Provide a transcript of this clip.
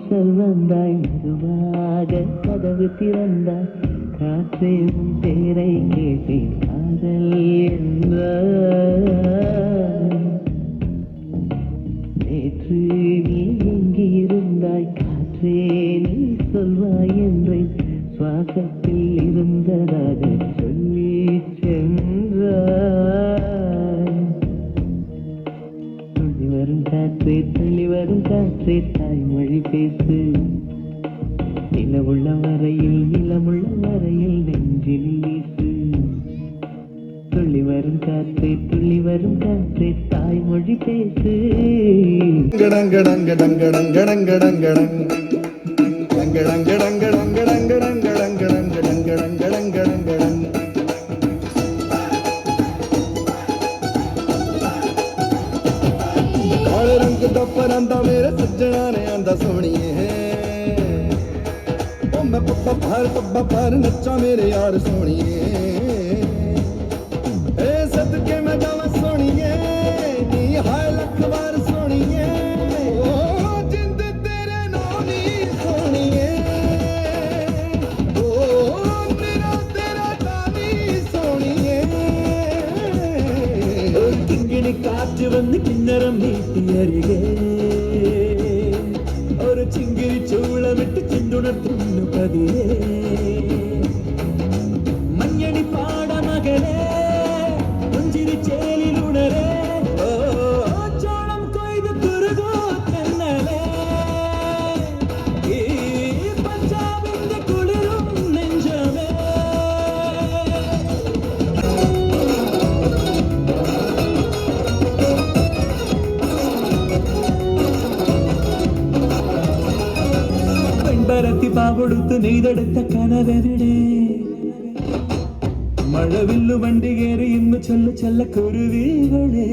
வாசல் வந்தாய் மெதுவாக கதவு திறந்தாய் காற்றே உன் பேரை கேட்டேன் காதல் என்றாய் நேற்று நீ எங்கிருந்தாய் காற்றே நீ சொல்வாய் என்றேன் சுவாசத்தில் இருந்ததாக சொல்லி சென்றாய் துள்ளி வரும் காற்றே தாய்மொழி பேசு நிலமுள்ள வரையில் நெஞ்சில் வீசு துள்ளி வரும் காற்றே தாய்மொழி பேசு पर आंदा मेरे सज्जना ने आंदा सोहणिए ओ मैं पप्पा भार नच्चा मेरे यार सोहणिए ए सदके मैं जावा सोहणिए नी हाय लख बार सोहणिए ओ जिंद तेरे नाम नी सोहणिए ओ मेरा तेरा नाम सोहणिए ओ किंगनी काट वंद किन्नरम मीटी अरिगे ஒரு சிங்கிரி சூளமிட்டு சிந்துணர்த்துண்ணு பதிலே மஞ்சணி பாட மகளே முஞ்சிரி சேலில் உணரே சோளம் கொய்து குருகோ கண்ணலே பஞ்சாபிந்த குளிரும் நெஞ்சமே பரத்தி பாவொடுத்து நெய்தெடுத்த கனவெவிடே மழவில்லு வண்டிகேறி இன்னு சொல்ல குருவிகளே